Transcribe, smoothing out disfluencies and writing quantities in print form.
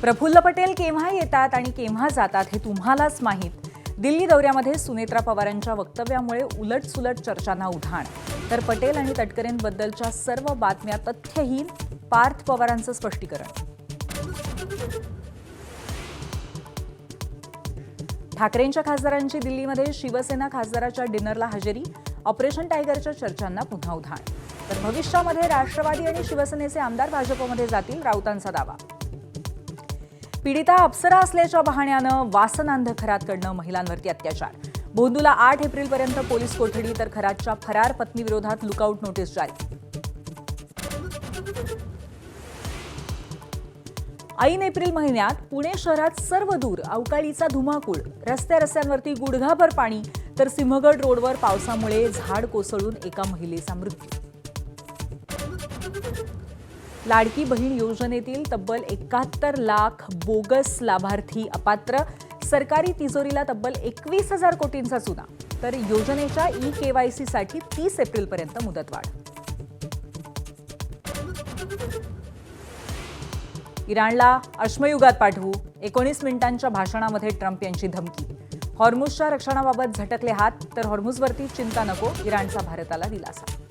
प्रफुल्ल पटेल केव्हा येतात आणि केव्हा जातात हे तुम्हालाच माहीत. दिल्ली दौऱ्यामध्ये सुनेत्रा पवारांच्या वक्तव्यामुळे उलटसुलट चर्चांना उधाण. तर पटेल आणि तटकरेंबद्दलच्या सर्व बातम्या तथ्यहीन, पार्थ पवारांचं स्पष्टीकरण. ठाकरेंच्या खासदारांची दिल्लीमध्ये शिवसेना खासदाराच्या डिनरला हजेरी. ऑपरेशन टायगरच्या चर्चांना पुन्हा उधाण. तर भविष्यामध्ये राष्ट्रवादी आणि शिवसेनेचे आमदार भाजपमध्ये जातील, राऊतांचा दावा. पीडिता अप्सरा असल्याच्या बहाण्यानं वासनांध खरातकडनं महिलांवरती अत्याचार. बोंदूला 8 एप्रिलपर्यंत पोलीस कोठडी, तर खरातच्या फरार पत्नीविरोधात लुकआउट नोटीस जारी. ऐन एप्रिल महिन्यात पुणे शहरात सर्वदूर अवकाळीचा धुमाकूळ. रस्त्यांवरती गुडघाभर पाणी, तर सिंहगड रोडवर पावसामुळे झाड कोसळून एका महिलेचा मृत्यू. लाडकी बहीण योजनेतील तब्बल 71 लाख बोगस लाभार्थी अपात्र. सरकारी तिजोरीला तब्बल 21,000 कोटींचा चुना. तर योजनेच्या ई-केवायसी साठी 30 एप्रिलपर्यंत मुदतवाढ. इराणला अश्मयुगात पाठवू. 19 मिनिटांच्या भाषणामध्ये ट्रम्प यांची धमकी. हॉर्मुझच्या रक्षणाबाबत झटकले हात, तर हॉर्मुझवरती चिंता नको, इराणचा भारताला दिलासा.